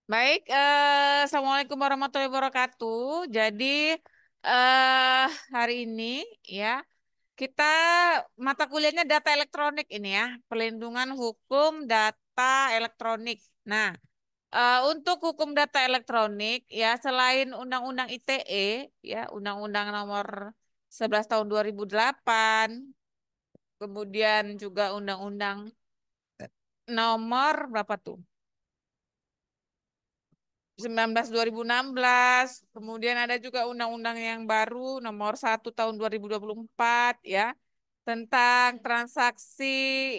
Baik, Assalamualaikum warahmatullahi wabarakatuh. Jadi eh hari ini ya kita mata kuliahnya data elektronik ini ya, perlindungan hukum data elektronik. Nah, untuk hukum data elektronik ya selain Undang-Undang ITE ya, Undang-Undang Nomor 11 Tahun 2008, kemudian juga Undang-Undang Nomor berapa tuh? 19 2016. Kemudian ada juga undang-undang yang baru nomor 1 tahun 2024 ya tentang transaksi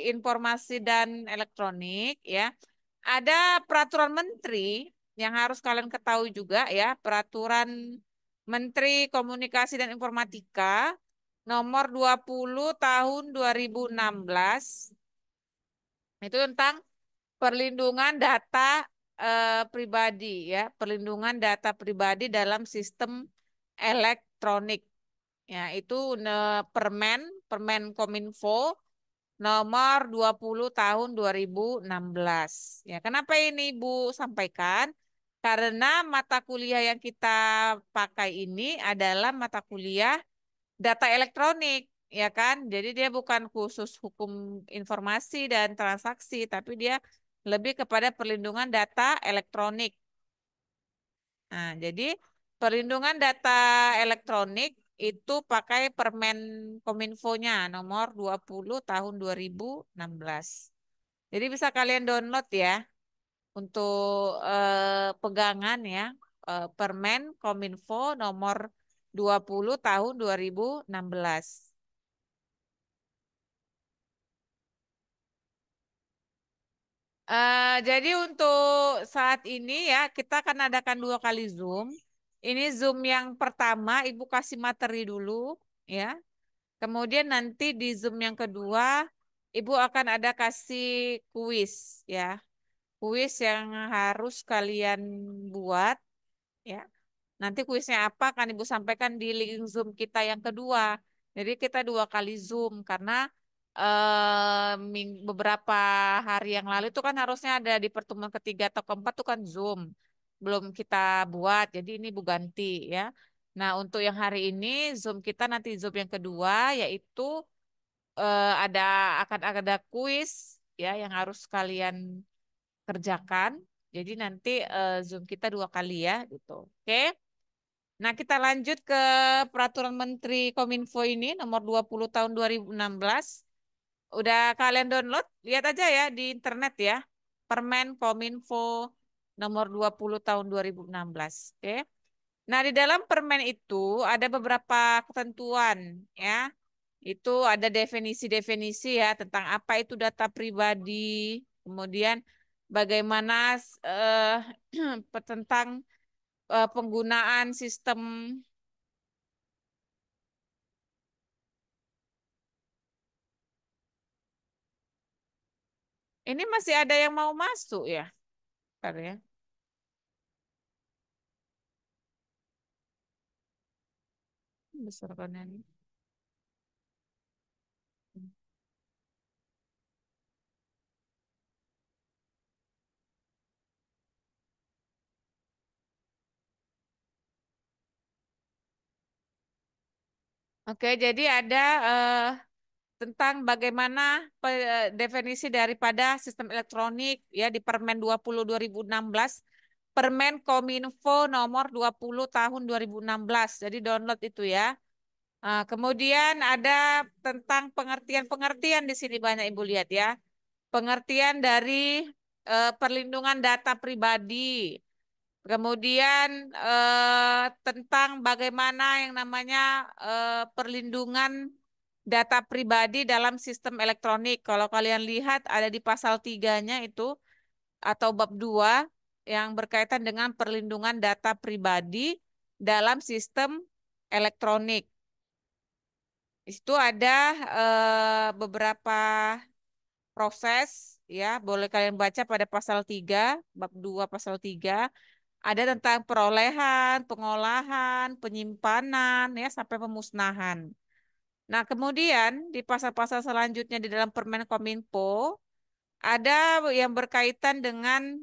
informasi dan elektronik ya. Ada peraturan menteri yang harus kalian ketahui juga ya, peraturan Menteri Komunikasi dan Informatika nomor 20 tahun 2016 itu tentang perlindungan data pribadi ya, perlindungan data pribadi dalam sistem elektronik. Ya, itu Permen Permen Kominfo nomor 20 tahun 2016. Ya, kenapa ini Ibu sampaikan? Karena mata kuliah yang kita pakai ini adalah mata kuliah data elektronik, ya kan? Jadi dia bukan khusus hukum informasi dan transaksi, tapi dia lebih kepada perlindungan data elektronik. Nah, jadi perlindungan data elektronik itu pakai Permen Kominfo-nya nomor 20 tahun 2016. Jadi bisa kalian download ya untuk pegangan ya, Permen Kominfo nomor 20 tahun 2016. Jadi untuk saat ini ya kita akan adakan 2 kali Zoom. Ini Zoom yang pertama Ibu kasih materi dulu ya. Kemudian nanti di Zoom yang kedua Ibu akan ada kasih kuis ya. Kuis yang harus kalian buat ya. Nanti kuisnya apa akan Ibu sampaikan di link Zoom kita yang kedua. Jadi kita 2 kali Zoom karena beberapa hari yang lalu itu kan harusnya ada di pertemuan ketiga atau keempat tuh kan Zoom. Belum kita buat. Jadi ini Bu ganti ya. Nah, untuk yang hari ini Zoom kita nanti Zoom yang kedua yaitu ada akan ada kuis ya yang harus kalian kerjakan. Jadi nanti Zoom kita 2 kali ya gitu. Oke. Nah, kita lanjut ke Peraturan Menteri Kominfo ini nomor 20 tahun 2016. Udah kalian download? Lihat aja ya di internet ya. Permen Kominfo nomor 20 tahun 2016. Oke. Nah, di dalam permen itu ada beberapa ketentuan ya. Itu ada definisi-definisi ya tentang apa itu data pribadi. Kemudian bagaimana tentang penggunaan sistem. Ini masih ada yang mau masuk ya? Bentar ya. Besar ini. Oke, jadi ada tentang bagaimana definisi daripada sistem elektronik ya di Permen 20 2016, Permen Kominfo nomor 20 tahun 2016. Jadi download itu ya. Kemudian ada tentang pengertian-pengertian di sini banyak Ibu lihat ya. Pengertian dari perlindungan data pribadi. Kemudian tentang bagaimana yang namanya perlindungan data pribadi dalam sistem elektronik. Kalau kalian lihat ada di pasal 3-nya itu atau bab 2 yang berkaitan dengan perlindungan data pribadi dalam sistem elektronik. Di situ ada beberapa proses ya, boleh kalian baca pada pasal 3 bab 2 pasal 3. Ada tentang perolehan, pengolahan, penyimpanan, ya sampai pemusnahan. Nah, kemudian di pasal-pasal selanjutnya di dalam Permen Kominfo ada yang berkaitan dengan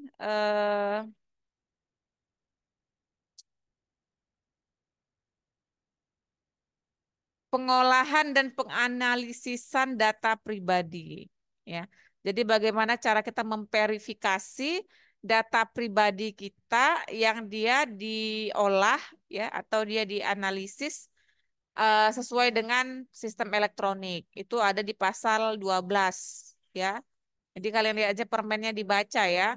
pengolahan dan penganalisisan data pribadi. Ya, jadi bagaimana cara kita memverifikasi data pribadi kita yang dia diolah ya atau dia dianalisis sesuai dengan sistem elektronik. Itu ada di pasal 12 ya. Jadi kalian lihat aja permennya dibaca ya.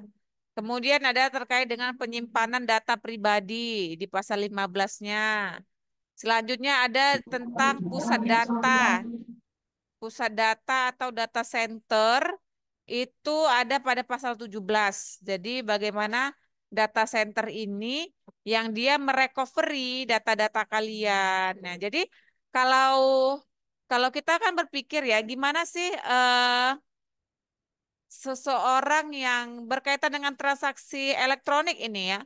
Kemudian ada terkait dengan penyimpanan data pribadi di pasal 15-nya. Selanjutnya ada tentang pusat data. Pusat data atau data center itu ada pada pasal 17. Jadi bagaimana data center ini yang dia merecovery data-data kalian. Nah, jadi kalau kalau kita kan berpikir ya, gimana sih seseorang yang berkaitan dengan transaksi elektronik ini ya,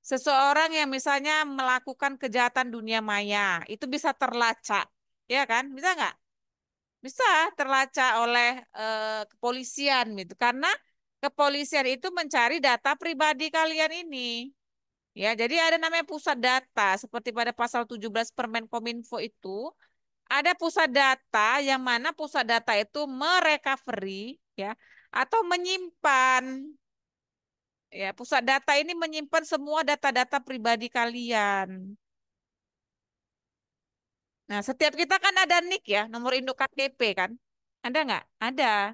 seseorang yang misalnya melakukan kejahatan dunia maya, itu bisa terlacak, ya kan? Bisa nggak? Bisa terlacak oleh kepolisian gitu, karena kepolisian itu mencari data pribadi kalian ini. Ya, jadi ada namanya pusat data, seperti pada pasal 17 Permen Kominfo itu, ada pusat data yang mana pusat data itu merecovery ya atau menyimpan ya pusat data ini menyimpan semua data-data pribadi kalian. Nah, setiap kita kan ada NIK ya, nomor induk KTP kan? Ada nggak? Ada.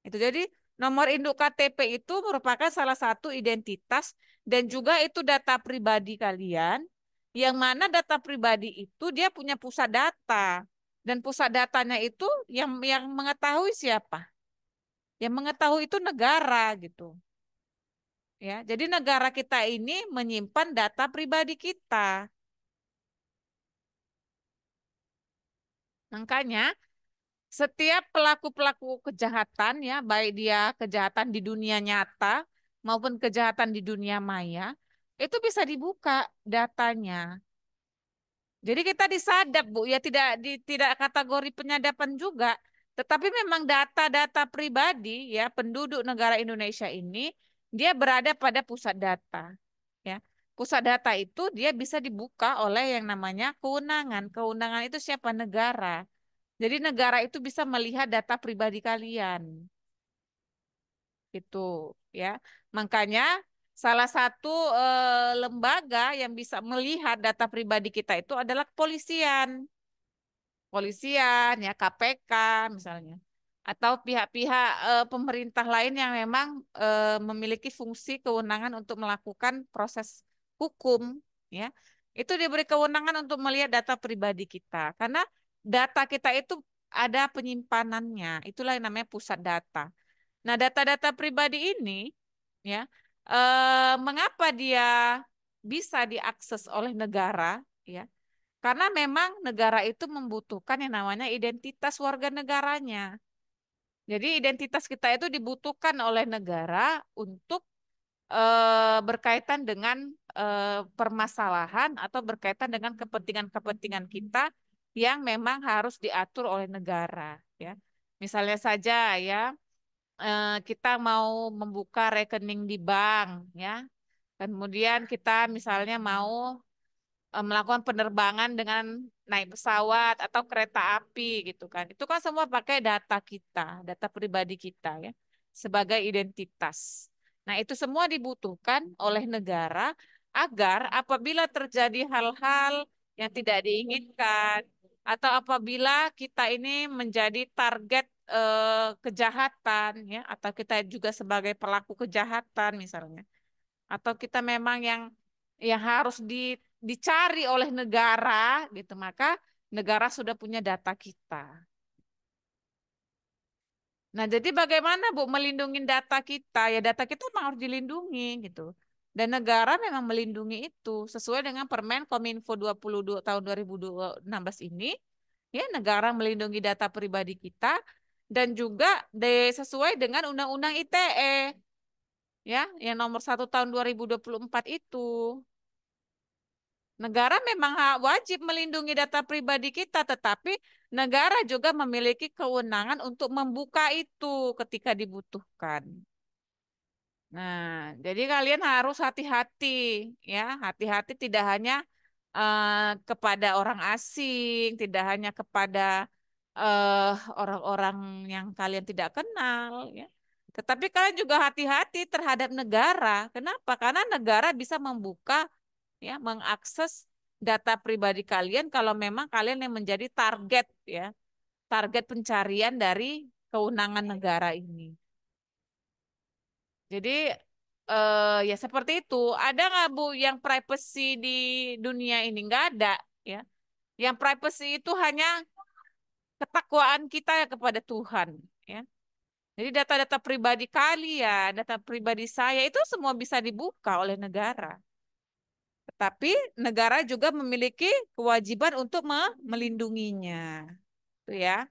Itu jadi nomor induk KTP itu merupakan salah satu identitas dan juga itu data pribadi kalian, yang mana data pribadi itu dia punya pusat data. Dan pusat datanya itu yang mengetahui siapa? Yang mengetahui itu negara gitu. Ya, jadi negara kita ini menyimpan data pribadi kita. Makanya setiap pelaku-pelaku kejahatan ya, baik dia kejahatan di dunia nyata maupun kejahatan di dunia maya, itu bisa dibuka datanya. Jadi kita disadap, Bu, ya tidak kategori penyadapan juga, tetapi memang data-data pribadi ya penduduk negara Indonesia ini dia berada pada pusat data, ya. Pusat data itu dia bisa dibuka oleh yang namanya kewenangan. Kewenangan itu siapa? Negara. Jadi negara itu bisa melihat data pribadi kalian. Itu ya. Makanya salah satu lembaga yang bisa melihat data pribadi kita itu adalah kepolisian. Polisian, ya KPK misalnya. Atau pihak-pihak pemerintah lain yang memang memiliki fungsi kewenangan untuk melakukan proses hukum, ya. Itu diberi kewenangan untuk melihat data pribadi kita. Karena data kita itu ada penyimpanannya. Itulah yang namanya pusat data. Nah, data-data pribadi ini, ya, mengapa dia bisa diakses oleh negara, ya? Karena memang negara itu membutuhkan yang namanya identitas warga negaranya. Jadi identitas kita itu dibutuhkan oleh negara untuk berkaitan dengan permasalahan atau berkaitan dengan kepentingan-kepentingan kita yang memang harus diatur oleh negara, ya. Misalnya saja ya, kita mau membuka rekening di bank, ya. Kemudian kita misalnya mau melakukan penerbangan dengan naik pesawat atau kereta api gitu kan. Itu kan semua pakai data kita, data pribadi kita ya, sebagai identitas. Nah, itu semua dibutuhkan oleh negara agar apabila terjadi hal-hal yang tidak diinginkan atau apabila kita ini menjadi target kejahatan ya atau kita juga sebagai pelaku kejahatan misalnya atau kita memang yang harus dicari oleh negara gitu, maka negara sudah punya data kita. Nah, jadi bagaimana Bu melindungi data kita? Ya data kita memang harus dilindungi gitu. Dan negara memang melindungi itu sesuai dengan Permen Kominfo 22 tahun 2016 ini. Ya, negara melindungi data pribadi kita dan juga sesuai dengan Undang-Undang ITE ya, yang nomor 1 tahun 2024 itu. Negara memang wajib melindungi data pribadi kita, tetapi negara juga memiliki kewenangan untuk membuka itu ketika dibutuhkan. Nah, jadi kalian harus hati-hati, ya, hati-hati tidak hanya kepada orang asing, tidak hanya kepada eh, orang-orang yang kalian tidak kenal, ya. Tetapi kalian juga hati-hati terhadap negara. Kenapa? Karena negara bisa membuka, ya, mengakses data pribadi kalian kalau memang kalian yang menjadi target, ya, target pencarian dari kewenangan negara ini. Jadi ya seperti itu. Ada nggak Bu yang privacy di dunia ini? Nggak ada, ya. Yang privacy itu hanya ketakwaan kita ya kepada Tuhan, ya. Jadi data-data pribadi kalian, data pribadi saya itu semua bisa dibuka oleh negara. Tetapi negara juga memiliki kewajiban untuk melindunginya. Itu ya.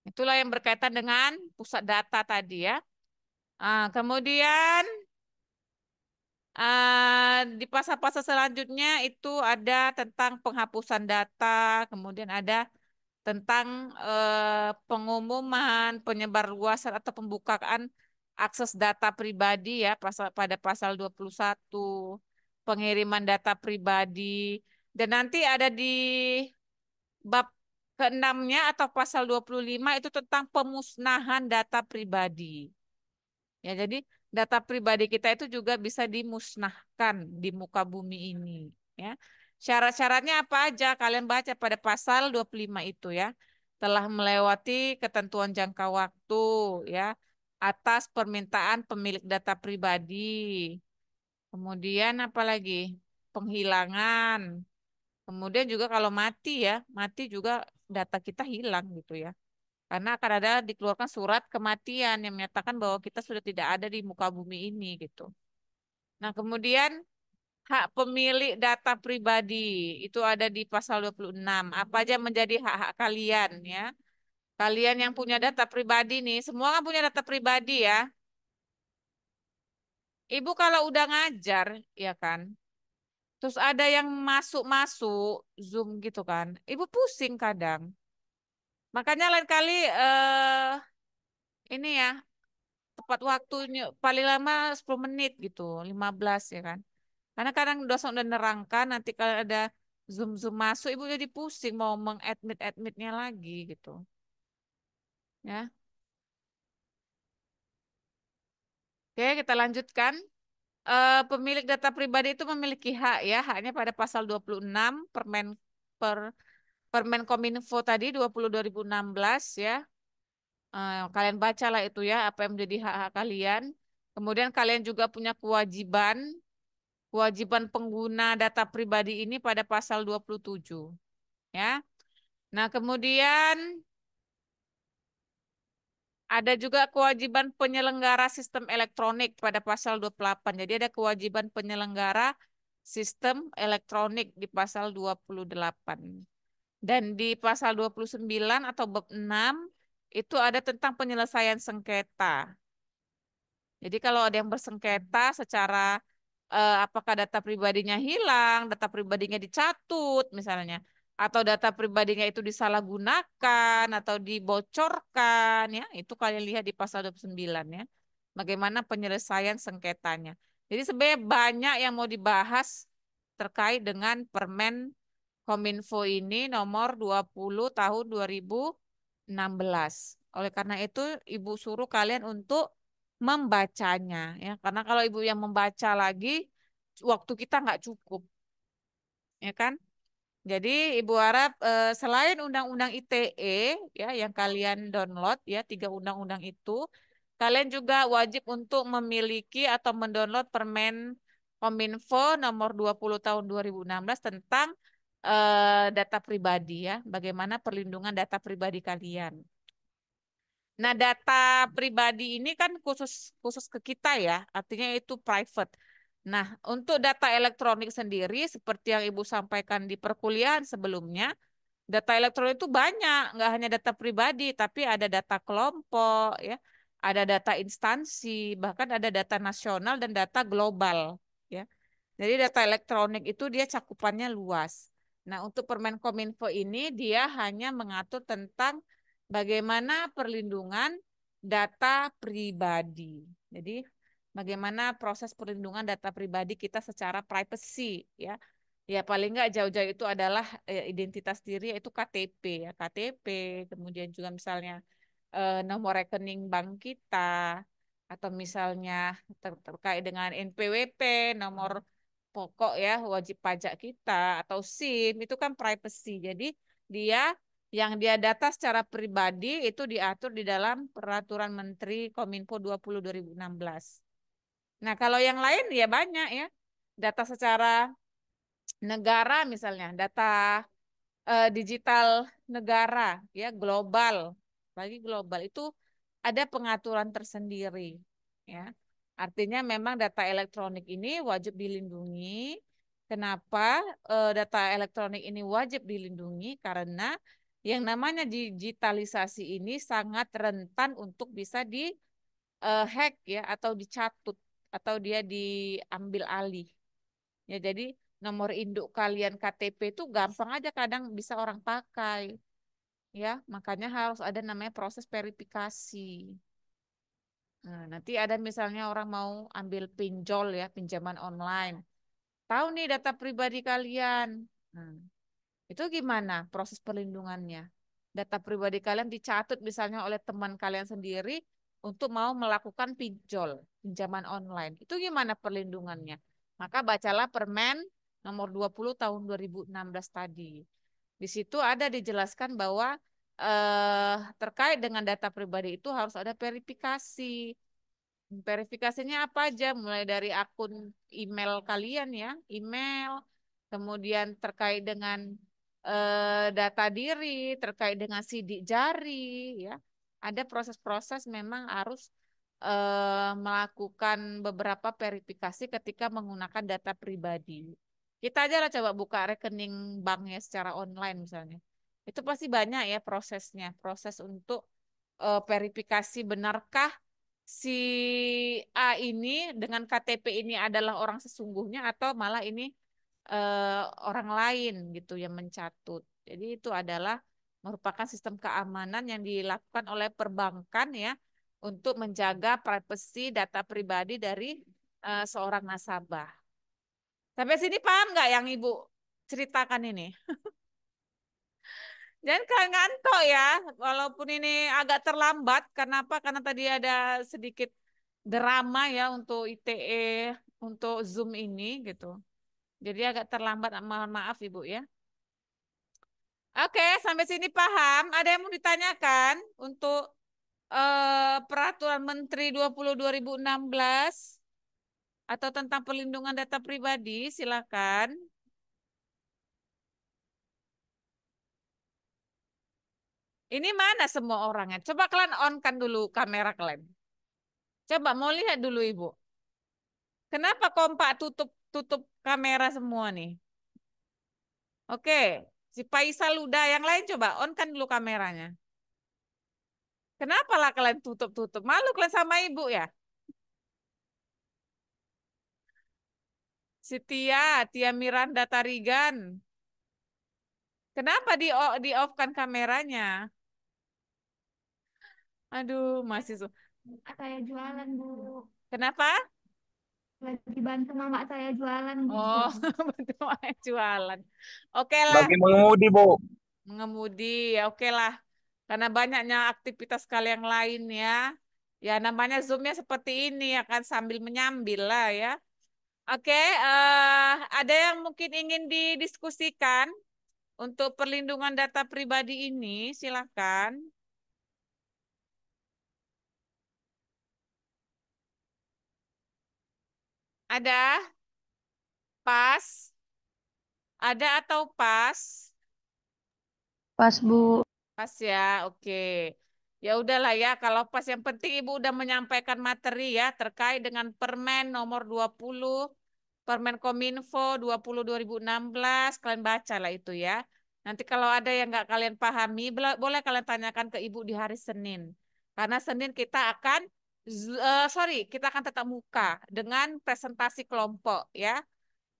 Itulah yang berkaitan dengan pusat data tadi ya. Kemudian di pasal-pasal selanjutnya itu ada tentang penghapusan data, kemudian ada tentang pengumuman, penyebarluasan atau pembukaan akses data pribadi ya pada pasal 21, pengiriman data pribadi, dan nanti ada di bab keenamnya atau pasal 25 itu tentang pemusnahan data pribadi. Ya, jadi data pribadi kita itu juga bisa dimusnahkan di muka bumi ini, ya. Syarat-syaratnya apa aja? Kalian baca pada pasal 25 itu ya. Telah melewati ketentuan jangka waktu, ya, atas permintaan pemilik data pribadi. Kemudian apa lagi? Penghilangan. Kemudian juga kalau mati ya, mati juga data kita hilang gitu ya. Karena akan ada dikeluarkan surat kematian yang menyatakan bahwa kita sudah tidak ada di muka bumi ini gitu. Nah, kemudian hak pemilik data pribadi itu ada di pasal 26. Apa aja menjadi hak-hak kalian ya? Kalian yang punya data pribadi nih, semua kan punya data pribadi ya. Ibu kalau udah ngajar, ya kan? Terus ada yang masuk-masuk Zoom gitu kan. Ibu pusing kadang. Makanya lain kali ini ya, tepat waktunya paling lama 10 menit gitu, 15 ya kan. Karena kadang dosen udah nerangkan nanti kalau ada zoom masuk ibu jadi pusing mau mengadmit-admitnya lagi gitu. Ya. Oke, kita lanjutkan. Pemilik data pribadi itu memiliki hak ya, haknya pada pasal 26 per Permen Kominfo tadi 20 2016 ya. Kalian bacalah itu ya apa yang menjadi hak-hak kalian. Kemudian kalian juga punya kewajiban pengguna data pribadi ini pada pasal 27 ya. Nah, kemudian ada juga kewajiban penyelenggara sistem elektronik pada pasal 28. Jadi ada kewajiban penyelenggara sistem elektronik di pasal 28. Dan di pasal 29 atau bab 6 itu ada tentang penyelesaian sengketa. Jadi kalau ada yang bersengketa secara apakah data pribadinya hilang, data pribadinya dicatut misalnya, atau data pribadinya itu disalahgunakan atau dibocorkan, ya, itu kalian lihat di pasal 29 ya. Bagaimana penyelesaian sengketanya. Jadi sebenarnya banyak yang mau dibahas terkait dengan Permen Kominfo ini nomor 20 tahun 2016. Oleh karena itu, Ibu suruh kalian untuk membacanya ya. Karena kalau Ibu yang membaca lagi, waktu kita nggak cukup, ya kan? Jadi Ibu harap selain Undang-Undang ITE ya yang kalian download ya 3 undang-undang itu, kalian juga wajib untuk memiliki atau mendownload Permen Kominfo nomor 20 tahun 2016 tentang data pribadi ya, bagaimana perlindungan data pribadi kalian. Nah, data pribadi ini kan khusus khusus ke kita ya, artinya itu private. Nah, untuk data elektronik sendiri, seperti yang Ibu sampaikan di perkuliahan sebelumnya, data elektronik itu banyak, nggak hanya data pribadi, tapi ada data kelompok, ya, ada data instansi, bahkan ada data nasional dan data global, ya. Jadi data elektronik itu dia cakupannya luas. Nah, untuk Permen Kominfo ini dia hanya mengatur tentang bagaimana perlindungan data pribadi. Jadi bagaimana proses perlindungan data pribadi kita secara privacy ya. Ya paling nggak jauh-jauh itu adalah identitas diri yaitu KTP ya. KTP, kemudian juga misalnya nomor rekening bank kita atau misalnya terkait dengan NPWP, nomor pokok ya wajib pajak kita atau SIM itu kan privacy. Jadi dia yang dia data secara pribadi itu diatur di dalam Peraturan Menteri Kominfo 20 2016. Nah, kalau yang lain ya banyak ya. Data secara negara misalnya, data digital negara ya global. Bagi global itu ada pengaturan tersendiri ya. Artinya memang data elektronik ini wajib dilindungi. Kenapa data elektronik ini wajib dilindungi? Karena yang namanya digitalisasi ini sangat rentan untuk bisa di hack ya atau dicatut atau dia diambil alih. Ya jadi nomor induk kalian KTP itu gampang aja kadang bisa orang pakai. Ya, makanya harus ada namanya proses verifikasi. Nah, nanti ada misalnya orang mau ambil pinjol ya, pinjaman online. Tahu nih data pribadi kalian. Nah, itu gimana proses perlindungannya? Data pribadi kalian dicatut misalnya oleh teman kalian sendiri untuk mau melakukan pinjol, pinjaman online. Itu gimana perlindungannya? Maka bacalah Permen nomor 20 tahun 2016 tadi. Di situ ada dijelaskan bahwa terkait dengan data pribadi itu harus ada verifikasi. Verifikasinya apa aja? Mulai dari akun email kalian ya, email, kemudian terkait dengan data diri, terkait dengan sidik jari, ya. Ada proses-proses memang harus melakukan beberapa verifikasi ketika menggunakan data pribadi. Kita aja lah coba buka rekening banknya secara online misalnya. Itu pasti banyak ya prosesnya, proses untuk verifikasi benarkah si A ini dengan KTP ini adalah orang sesungguhnya atau malah ini orang lain gitu yang mencatut. Jadi itu adalah merupakan sistem keamanan yang dilakukan oleh perbankan ya untuk menjaga privasi data pribadi dari seorang nasabah. Sampai sini paham nggak yang Ibu ceritakan ini? Jangan kalian ngantuk ya, walaupun ini agak terlambat. Kenapa? Karena tadi ada sedikit drama ya untuk ITE, untuk Zoom ini gitu. Jadi agak terlambat, mohon maaf Ibu ya. Oke, sampai sini paham. Ada yang mau ditanyakan untuk Peraturan Menteri 20 2016 atau tentang perlindungan data pribadi? Silakan. Ini mana semua orangnya? Coba kalian on kan dulu kamera kalian. Coba mau lihat dulu Ibu. Kenapa kompak tutup tutup kamera semua nih? Oke, si Faisal udah, yang lain coba on kan dulu kameranya. Kenapa lah kalian tutup-tutup? Malu kalian sama ibu ya? Si Tia Miranda Tarigan. Kenapa di off kan kameranya? Aduh, masih Saya jualan, Bu. Kenapa? Lagi bantu mama saya jualan gitu. Oh, betul jualan. Oke lah, Lagi mengemudi, Bu. mengemudi. Ya oke lah. Karena banyaknya aktivitas kalian lain ya. Ya namanya Zoom-nya seperti ini akan sambil menyambil lah ya. Oke, ada yang mungkin ingin didiskusikan untuk perlindungan data pribadi ini? Silakan. Ada? Pas? Ada atau pas? Pas, Bu. Pas ya, oke. Ya udahlah ya, kalau pas yang penting Ibu udah menyampaikan materi ya terkait dengan Permen nomor 20, Permen Kominfo 20 2016, kalian baca lah itu ya. Nanti kalau ada yang nggak kalian pahami, boleh kalian tanyakan ke Ibu di hari Senin. Karena Senin kita akan, kita akan tetap muka dengan presentasi kelompok ya.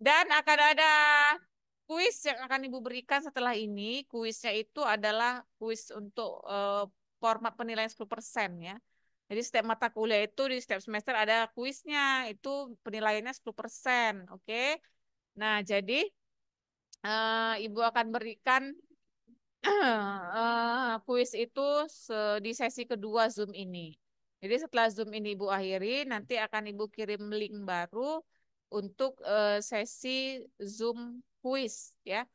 Dan akan ada kuis yang akan Ibu berikan setelah ini. Kuisnya itu adalah kuis untuk format penilaian 10% ya. Jadi setiap mata kuliah itu di setiap semester ada kuisnya, itu penilaiannya 10%. Oke. Nah, jadi Ibu akan berikan kuis itu di sesi kedua Zoom ini. Jadi setelah Zoom ini Ibu akhiri, nanti akan Ibu kirim link baru untuk sesi Zoom kuis ya.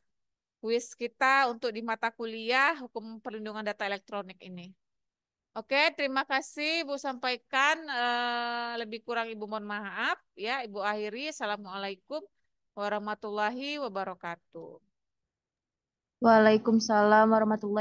Kuis kita untuk di mata kuliah Hukum Perlindungan Data Elektronik ini. Oke, terima kasih Ibu sampaikan. Lebih kurang Ibu mohon maaf ya. Ibu akhiri. Assalamualaikum warahmatullahi wabarakatuh. Waalaikumsalam warahmatullahi